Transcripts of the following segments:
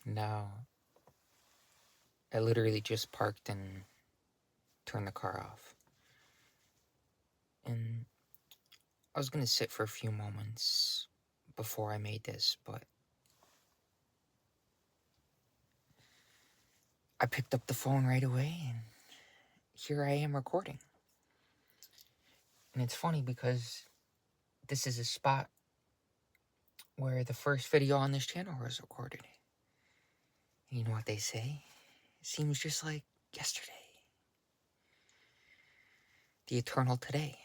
Now, I literally just parked and turned the car off. And I was going to sit for a few moments before I made this, but I picked up the phone right away, and here I am recording. And it's funny because this is a spot where the first video on this channel was recorded. And you know what they say? It seems just like yesterday. The eternal today.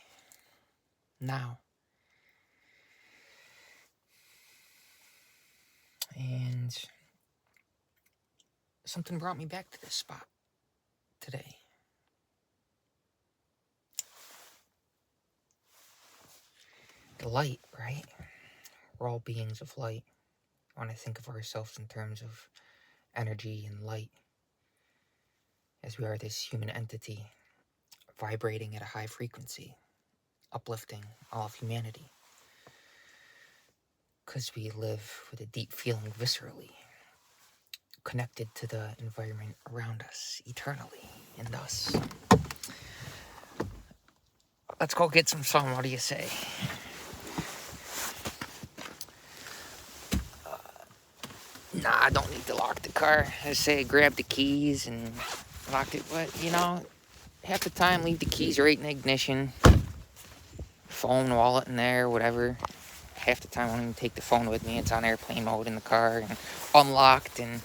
Now. And something brought me back to this spot today. The light, right? We're all beings of light. I want to think of ourselves in terms of energy and light, as we are this human entity vibrating at a high frequency, uplifting all of humanity. Because we live with a deep feeling viscerally, connected to the environment around us eternally and us. Let's go get some sun, what do you say? Nah, I don't need to lock the car. I say grab the keys and lock it, but you know, half the time leave the keys right in the ignition. Phone, wallet in there, whatever. Half the time I don't even take the phone with me. It's on airplane mode in the car and unlocked. And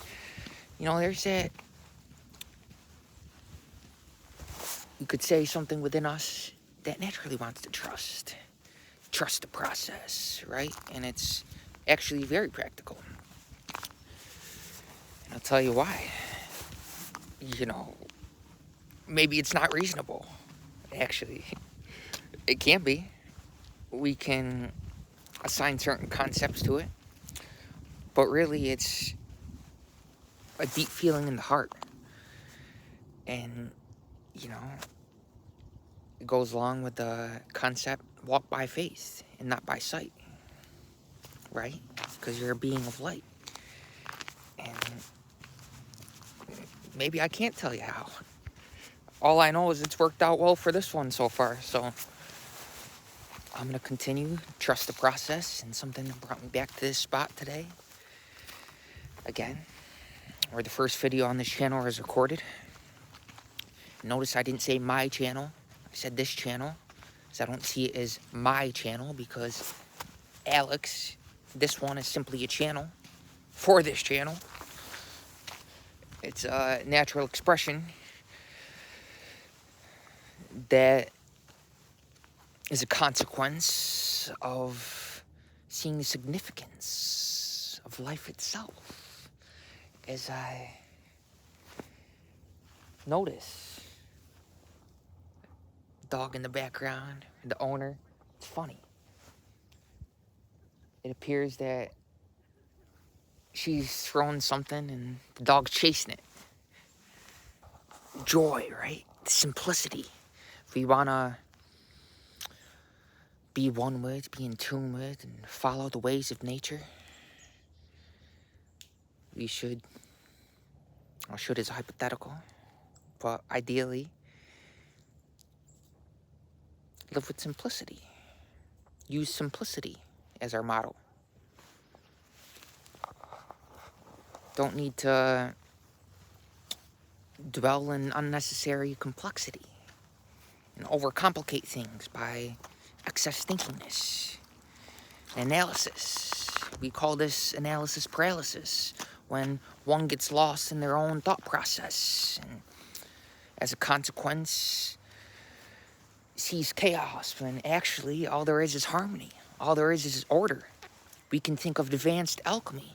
you know, there's that, you could say, something within us that naturally wants to trust the process, right? And it's actually very practical. And I'll tell you why. You know, maybe it's not reasonable. Actually, it can be. We can assign certain concepts to it, but really it's a deep feeling in the heart. And, you know, it goes along with the concept, walk by faith and not by sight, right? Because you're a being of light. And maybe I can't tell you how. All I know is it's worked out well for this one so far, so I'm going to continue, trust the process, and something that brought me back to this spot today. Again, where the first video on this channel is recorded. Notice I didn't say my channel, I said this channel, because I don't see it as my channel, because Alex, this one is simply a channel for this channel. It's a natural expression that is a consequence of seeing the significance of life itself. As I notice the dog in the background, the owner, it's funny. It appears that she's throwing something and the dog's chasing it. Joy, right? Simplicity. If we want to be one with, be in tune with, and follow the ways of nature, we should, or should is hypothetical, but ideally, live with simplicity. Use simplicity as our motto. Don't need to dwell in unnecessary complexity and overcomplicate things by excess thinkingness and analysis. We call this analysis paralysis, when one gets lost in their own thought process and as a consequence sees chaos, when actually all there is harmony. All there is order. We can think of advanced alchemy.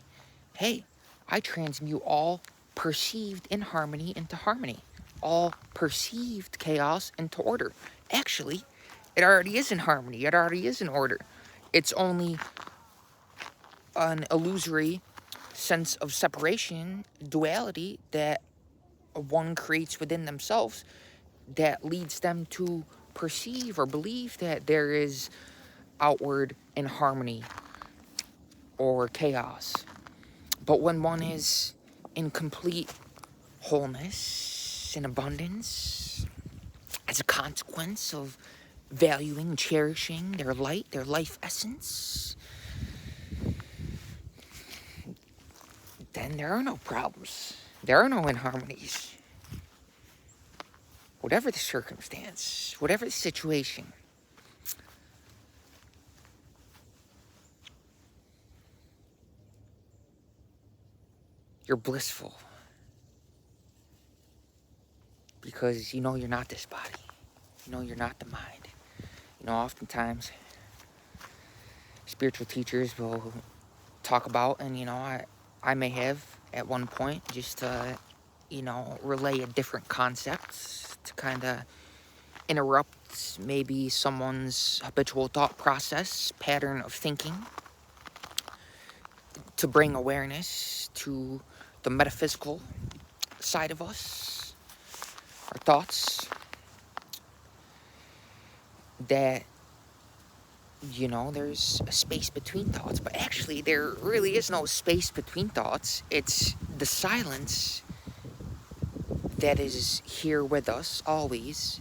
Hey, I transmute all perceived inharmony into harmony. All perceived chaos into order. Actually, it already is in harmony. It already is in order. It's only an illusory sense of separation, duality, that one creates within themselves that leads them to perceive or believe that there is outward inharmony or chaos. But when one is in complete wholeness and abundance as a consequence of valuing, cherishing their light, their life essence, then there are no problems. There are no inharmonies. Whatever the circumstance, whatever the situation, you're blissful. Because you know you're not this body. You know you're not the mind. You know, oftentimes, spiritual teachers will talk about, and you know, I may have at one point just you know, relay a different concept to kind of interrupt maybe someone's habitual thought process, pattern of thinking, to bring awareness to the metaphysical side of us, our thoughts, that, you know, there's a space between thoughts. But actually, there really is no space between thoughts. It's the silence that is here with us always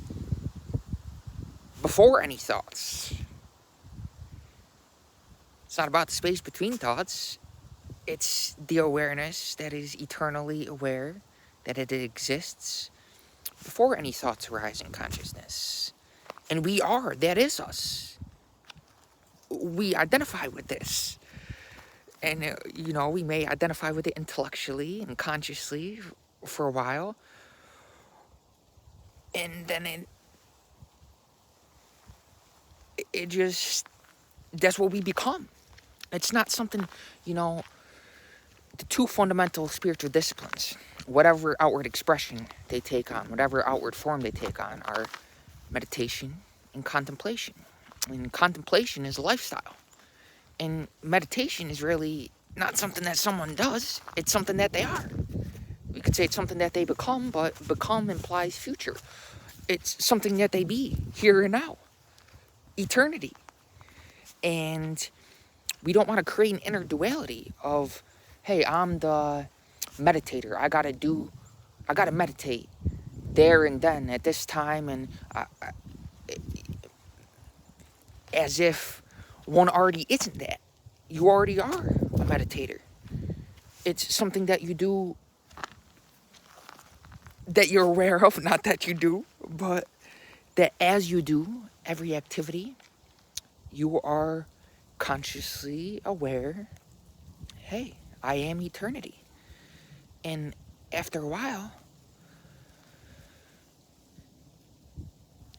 before any thoughts. It's not about the space between thoughts. It's the awareness that is eternally aware that it exists before any thoughts arise in consciousness. And we are, that is us. We identify with this. And, you know, we may identify with it intellectually and consciously for a while. And then it just, that's what we become. It's not something, you know, the two fundamental spiritual disciplines, whatever outward expression they take on, whatever outward form they take on, are meditation and contemplation. And contemplation is a lifestyle. And meditation is really not something that someone does. It's something that they are. We could say it's something that they become, but become implies future. It's something that they be, here and now. Eternity. And we don't want to create an inner duality of, hey, I'm the meditator. I gotta meditate there and then at this time, and as if one already isn't that. You already are a meditator. It's something that you do, that you're aware of, not that you do, but that as you do every activity, you are consciously aware, hey, I am eternity. And after a while,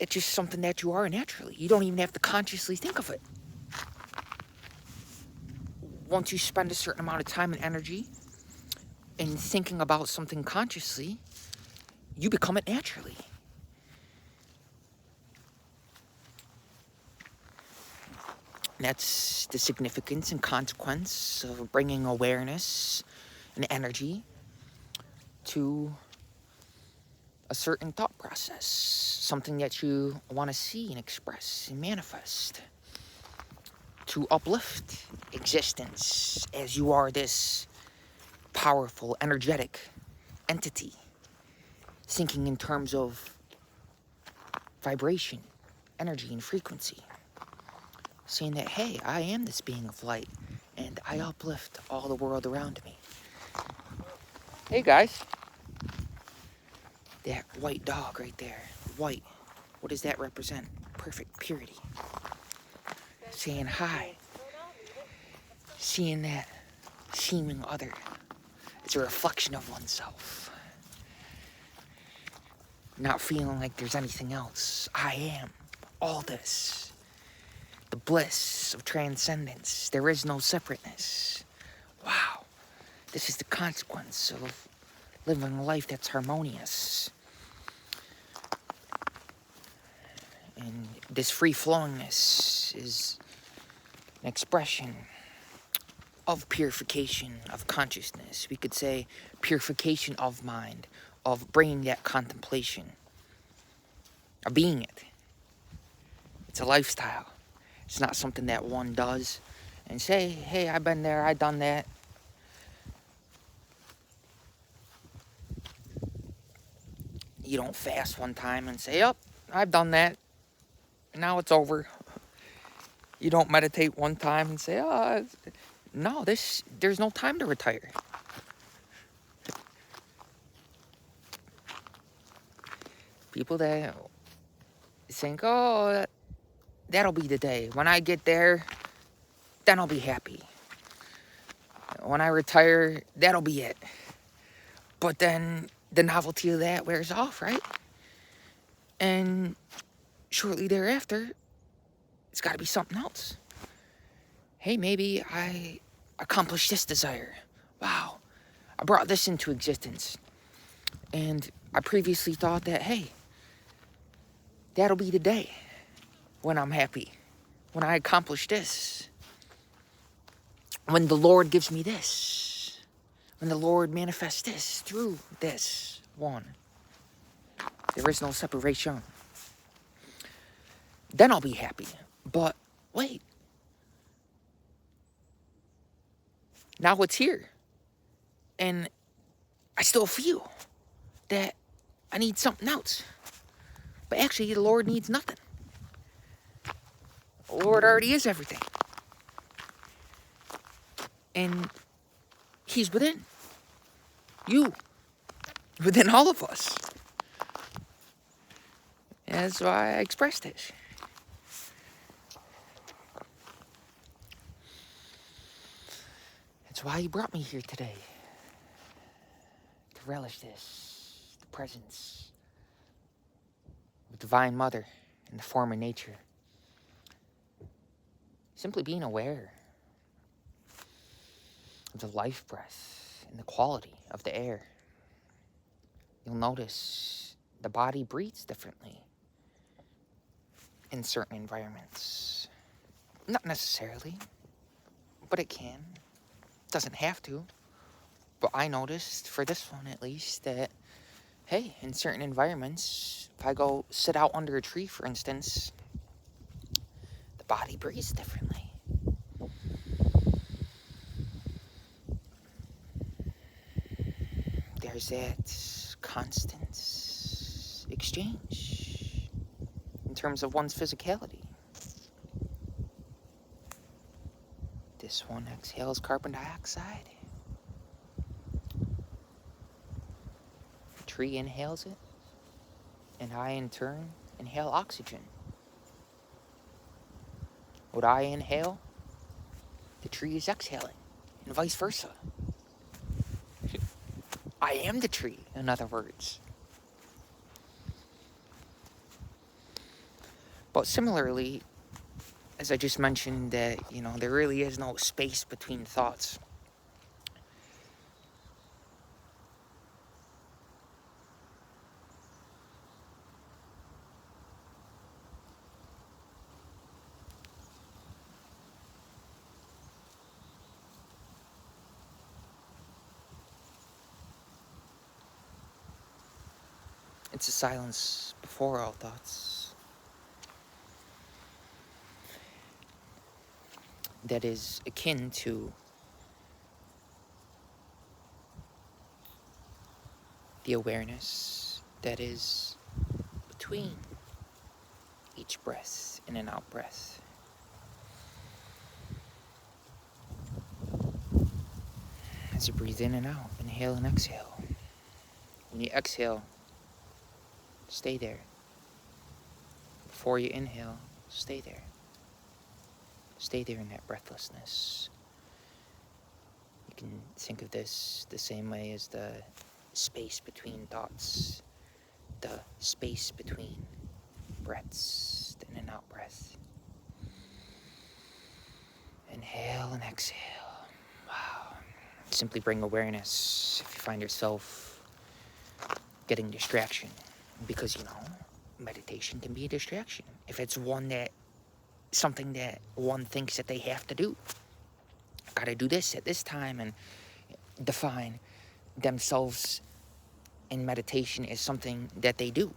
it's just something that you are naturally. You don't even have to consciously think of it. Once you spend a certain amount of time and energy in thinking about something consciously, you become it naturally. And that's the significance and consequence of bringing awareness and energy to a certain thought process, something that you want to see and express and manifest, to uplift existence as you are this powerful, energetic entity, thinking in terms of vibration, energy, and frequency, saying that, hey, I am this being of light, and I uplift all the world around me. Hey guys, that white dog right there, white, what does that represent? Perfect purity. Saying hi, seeing that seeming other, it's a reflection of oneself. Not feeling like there's anything else. I am all this. The bliss of transcendence. There is no separateness. Wow. This is the consequence of living a life that's harmonious. And this free-flowingness is an expression of purification of consciousness. We could say purification of mind, of bringing that contemplation, of being it. It's a lifestyle. It's not something that one does and say, hey, I've been there, I've done that. You don't fast one time and say, "Yep, I've done that. Now it's over." You don't meditate one time and say, "Oh, no, there's no time to retire." People that think, "Oh, that'll be the day. When I get there, then I'll be happy. When I retire, that'll be it." But then the novelty of that wears off, right? And shortly thereafter, it's got to be something else. Hey, maybe I accomplished this desire. Wow, I brought this into existence. And I previously thought that, hey, that'll be the day when I'm happy, when I accomplish this, when the Lord gives me this, when the Lord manifests this through this one. There is no separation. Then I'll be happy. But wait. Now it's here. And I still feel that I need something else. But actually, the Lord needs nothing. The Lord already is everything. And He's within you, within all of us. And that's why I expressed it. That's why He brought me here today. To relish this, the presence of Divine Mother in the form of nature. Simply being aware of the life breath and the quality of the air. You'll notice the body breathes differently in certain environments. Not necessarily, but it can. Doesn't have to. But I noticed, for this one at least, that, hey, in certain environments, if I go sit out under a tree, for instance, the body breathes differently. There's that constant exchange in terms of one's physicality. This one exhales carbon dioxide. The tree inhales it, and I in turn inhale oxygen. What I inhale, the tree is exhaling, and vice versa. I am the tree, in other words. But similarly, as I just mentioned, that, there really is no space between thoughts. It's a silence before all thoughts that is akin to the awareness that is between each breath in and out breath. As you breathe in and out, inhale and exhale. When you exhale, stay there. Before you inhale, stay there. Stay there in that breathlessness. You can think of this the same way as the space between thoughts, the space between breaths, the in and out breath. Inhale and exhale. Wow. Simply bring awareness if you find yourself getting distraction. Because, meditation can be a distraction. If it's something that one thinks that they have to do. Gotta do this at this time, and define themselves in meditation as something that they do.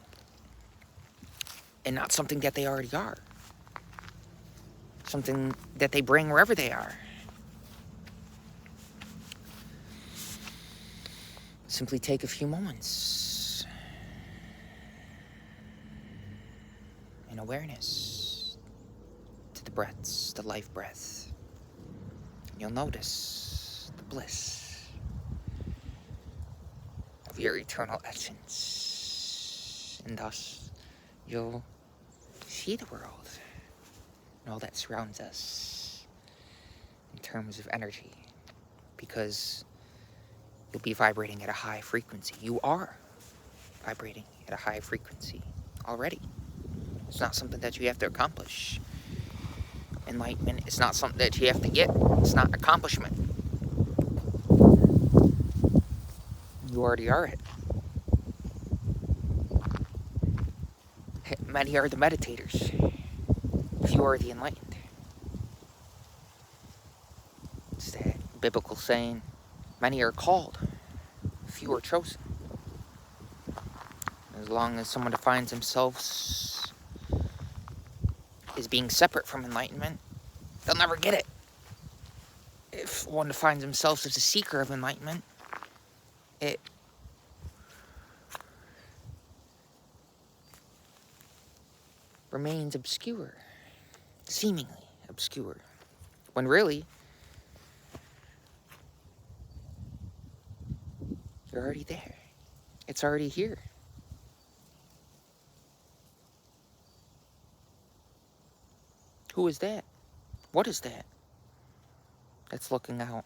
And not something that they already are. Something that they bring wherever they are. Simply take a few moments bring awareness to the breaths, the life breath. You'll notice the bliss of your eternal essence. And thus, you'll see the world and all that surrounds us in terms of energy. Because you'll be vibrating at a high frequency. You are vibrating at a high frequency already. It's not something that you have to accomplish. Enlightenment is not something that you have to get. It's not accomplishment. You already are it. Many are the meditators. Few are the enlightened. It's that biblical saying, many are called, few are chosen. As long as someone defines themselves as being separate from enlightenment, they'll never get it. If one defines themselves as a seeker of enlightenment, it remains obscure, seemingly obscure, when really, you're already there. It's already here. Who is that? What is that? That's looking out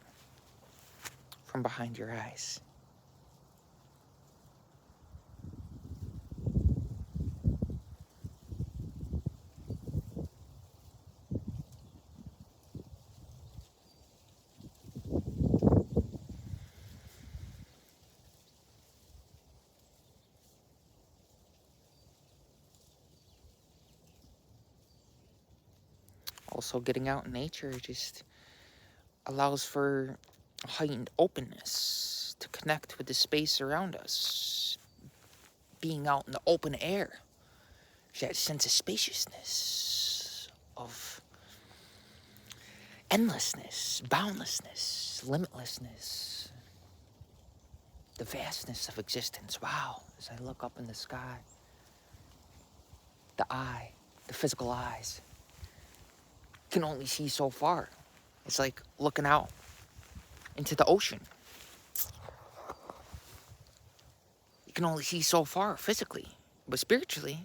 from behind your eyes. Also, getting out in nature just allows for a heightened openness to connect with the space around us. Being out in the open air, that sense of spaciousness, of endlessness, boundlessness, limitlessness, the vastness of existence. Wow, as I look up in the sky, the eye, the physical eyes, can only see so far. It's like looking out into the ocean. You can only see so far physically, but spiritually,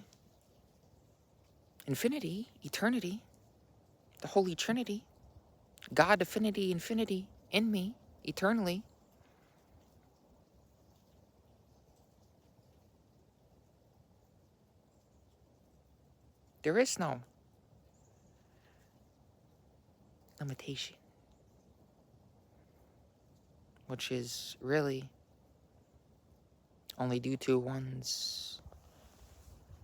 infinity, eternity, the Holy Trinity, God, affinity, infinity, in me, eternally. There is no limitation, which is really only due to one's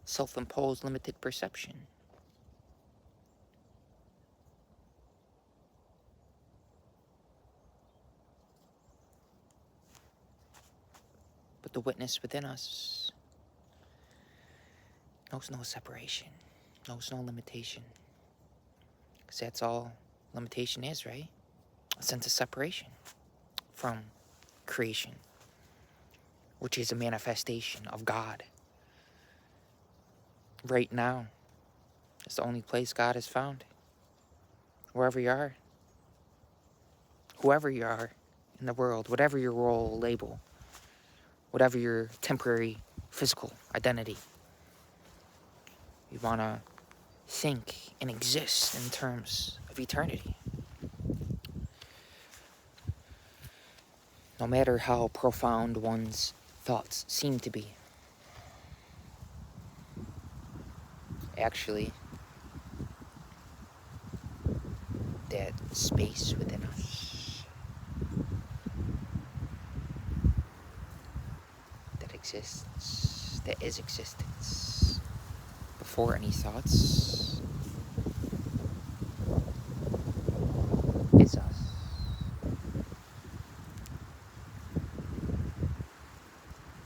self-imposed limited perception. But the witness within us knows no separation, knows no limitation. Because that's all limitation is, right? A sense of separation from creation, which is a manifestation of God. Right now, it's the only place God is found. Wherever you are, whoever you are in the world, whatever your role, label, whatever your temporary physical identity, you want to think and exist in terms of eternity. No matter how profound one's thoughts seem to be. Actually, that space within us that exists, that is existence, before any thoughts, is us.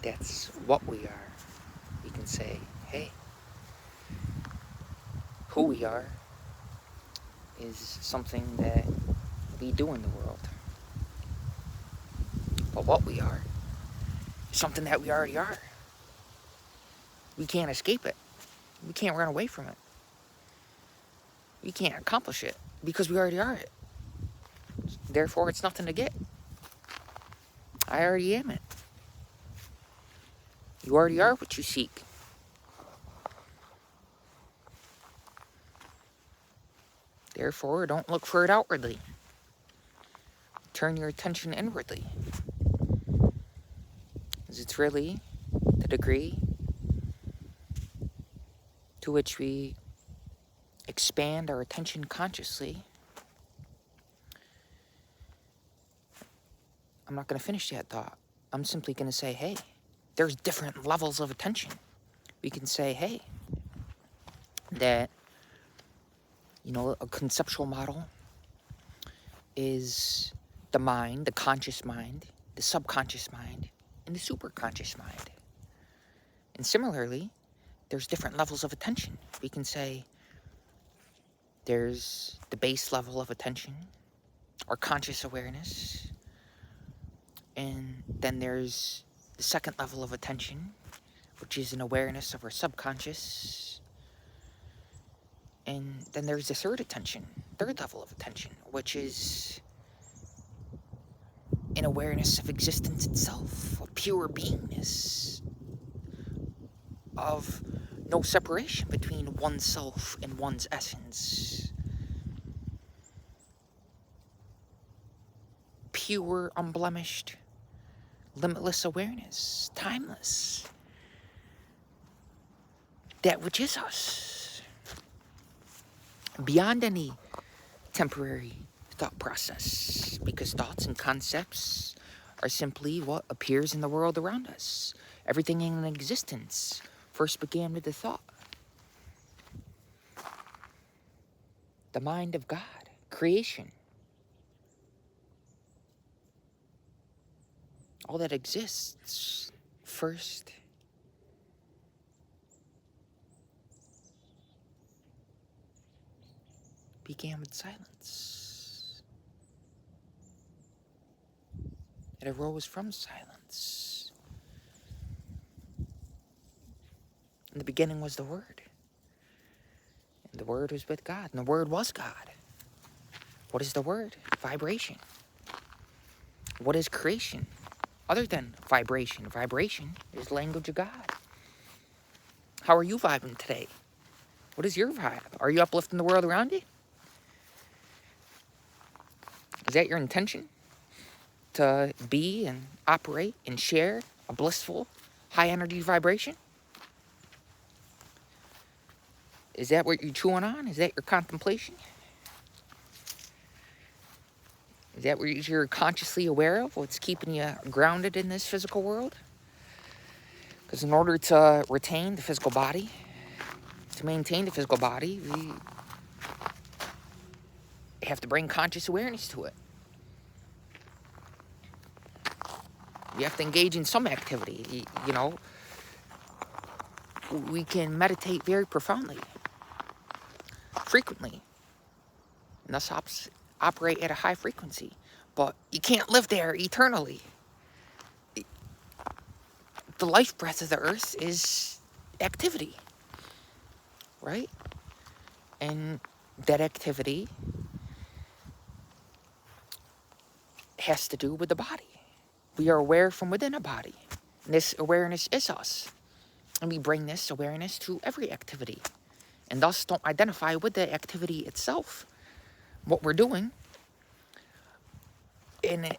That's what we are. We can say, hey, who we are is something that we do in the world. But what we are is something that we already are. We can't escape it. We can't run away from it. We can't accomplish it because we already are it. Therefore, it's nothing to get. I already am it. You already are what you seek. Therefore, don't look for it outwardly. Turn your attention inwardly. Because it's really the degree to which we expand our attention consciously. I'm not going to finish that thought. I'm simply going to say, hey, there's different levels of attention. We can say, hey, that, a conceptual model is the mind, the conscious mind, the subconscious mind, and the superconscious mind. And similarly, there's different levels of attention. We can say there's the base level of attention, or conscious awareness, and then there's the second level of attention, which is an awareness of our subconscious. And then there's the third level of attention, which is an awareness of existence itself, of pure beingness, of no separation between oneself and one's essence. Pure, unblemished, limitless awareness, timeless. That which is us. Beyond any temporary thought process, because thoughts and concepts are simply what appears in the world around us. Everything in existence first began with a thought. The mind of God, creation. All that exists first began with silence. It arose from silence. In the beginning was the Word. And the Word was with God. And the Word was God. What is the Word? Vibration. What is creation? Other than vibration. Vibration is the language of God. How are you vibing today? What is your vibe? Are you uplifting the world around you? Is that your intention? To be and operate and share a blissful, high energy vibration? Is that what you're chewing on? Is that your contemplation? Is that what you're consciously aware of? What's keeping you grounded in this physical world? Because in order to retain the physical body, to maintain the physical body, we have to bring conscious awareness to it. You have to engage in some activity. We can meditate very profoundly, frequently, and thus operate at a high frequency. But you can't live there eternally. The life breath of the earth is activity, right? And that activity has to do with the body. We are aware from within a body. And this awareness is us. And we bring this awareness to every activity. And thus don't identify with the activity itself, what we're doing. And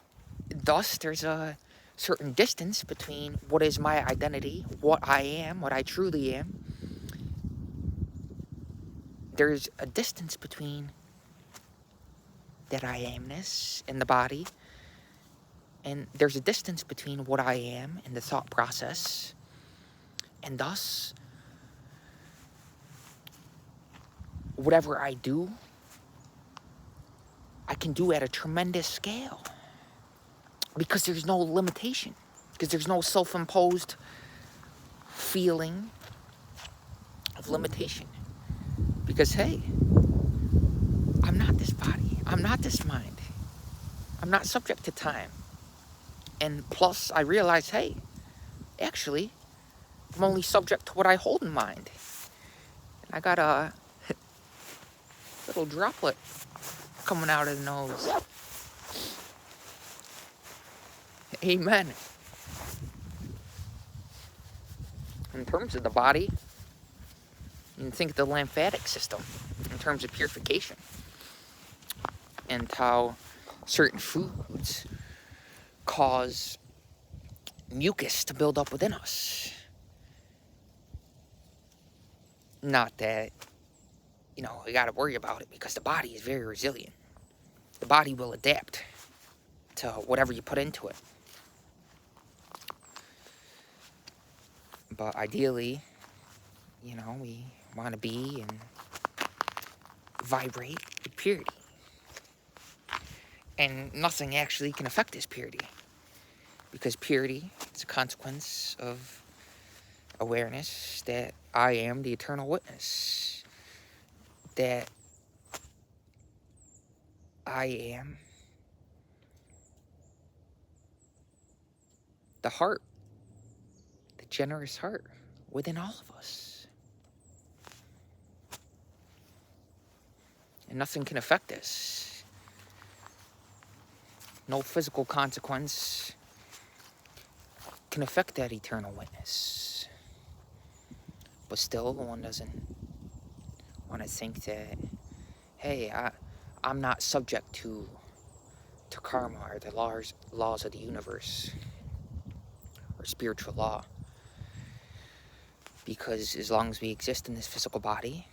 thus there's a certain distance between what is my identity, what I am, what I truly am. There's a distance between that I amness in the body, and there's a distance between what I am and the thought process, and thus whatever I do, I can do at a tremendous scale because there's no limitation, because there's no self-imposed feeling of limitation. Because, hey, I'm not this body. I'm not this mind. I'm not subject to time. And plus, I realize, hey, actually, I'm only subject to what I hold in mind. And I got a little droplet coming out of the nose. Amen. In terms of the body, you can think of the lymphatic system in terms of purification and how certain foods cause mucus to build up within us. Not that, we got to worry about it, because the body is very resilient. The body will adapt to whatever you put into it. But ideally, we want to be and vibrate with purity. And nothing actually can affect this purity, because purity is a consequence of awareness that I am the eternal witness, that I am the heart, the generous heart within all of us. And nothing can affect this. No physical consequence can affect that eternal witness. But still, one doesn't want to think that, hey, I'm not subject to karma or the laws of the universe or spiritual law. Because as long as we exist in this physical body,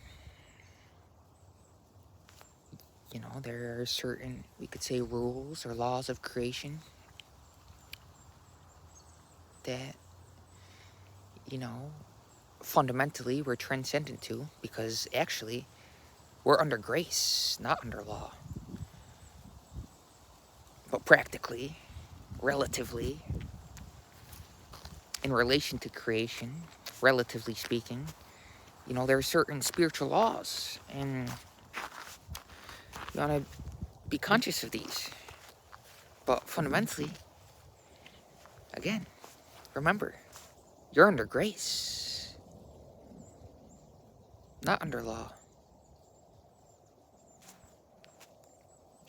there are certain, we could say, rules or laws of creation that, fundamentally we're transcendent to, because actually we're under grace, not under law. But practically, relatively, in relation to creation, relatively speaking, there are certain spiritual laws, and you want to be conscious of these. But fundamentally, again, remember, you're under grace, not under law.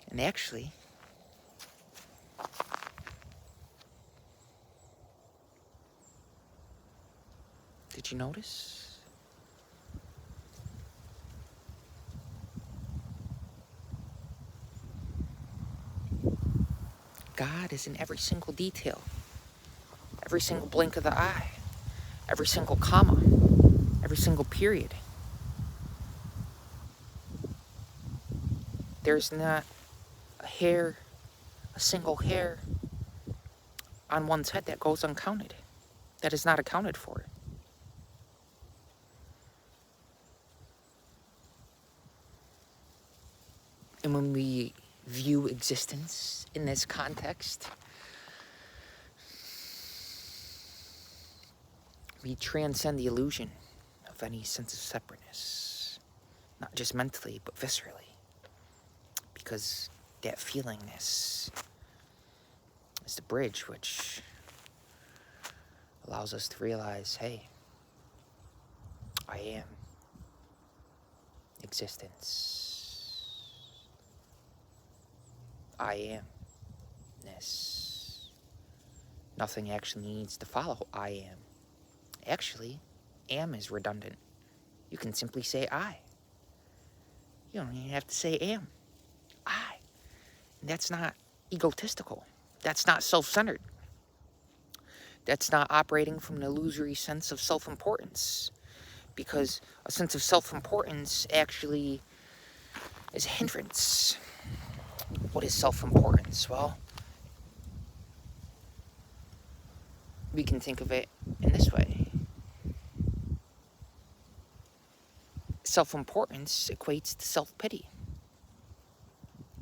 And actually, did you notice? God is in every single detail, every single blink of the eye, every single comma, every single period. There's not a single hair on one's head that goes uncounted, that is not accounted for. And when we view existence in this context, we transcend the illusion of any sense of separateness, not just mentally, but viscerally. Because that feelingness is the bridge which allows us to realize, hey, I am existence. I amness. Nothing actually needs to follow I am. Actually, am is redundant. You can simply say I. You don't even have to say am. I. And that's not egotistical. That's not self-centered. That's not operating from an illusory sense of self-importance. Because a sense of self-importance actually is a hindrance. What is self-importance? Well, we can think of it in this way. Self-importance equates to self-pity.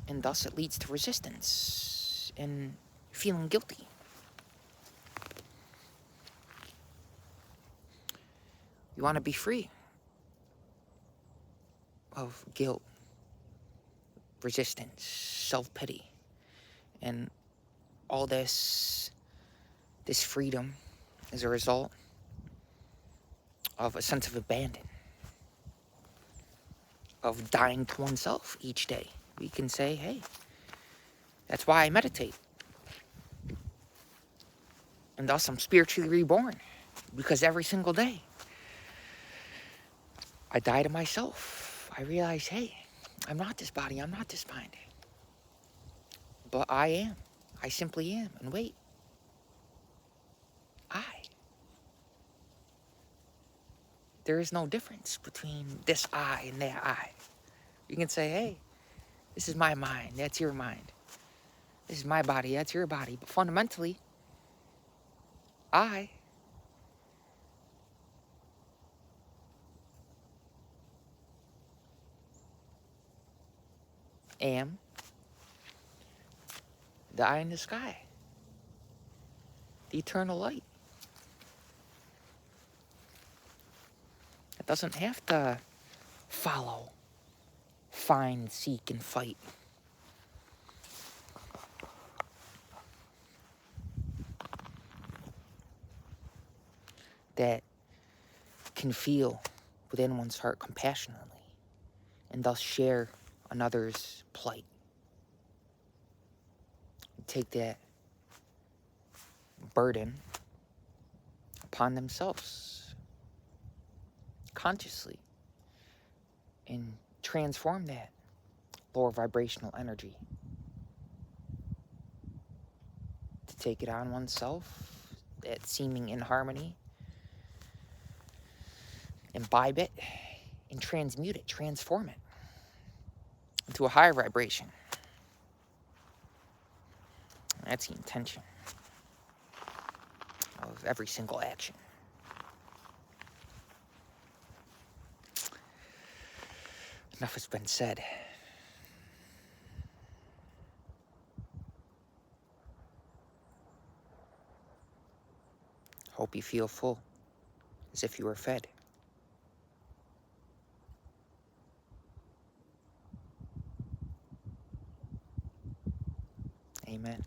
And thus it leads to resistance and feeling guilty. You want to be free of guilt, resistance, self-pity, and all this freedom is a result of a sense of abandon. of dying to oneself each day. We can say, hey, that's why I meditate. And thus I'm spiritually reborn. Because every single day, I die to myself. I realize, hey, I'm not this body, I'm not this mind. But I am. I simply am. And wait, there is no difference between this I and that I. You can say, hey, this is my mind, that's your mind. This is my body, that's your body. But fundamentally, I am the eye in the sky, the eternal light. It doesn't have to follow, find, seek, and fight. That can feel within one's heart compassionately and thus share another's plight. Take that burden upon themselves consciously and transform that lower vibrational energy to take it on oneself, that seeming inharmony, imbibe it, and transmute it, transform it into a higher vibration. That's the intention of every single action. Enough has been said. Hope you feel full, as if you were fed. Amen.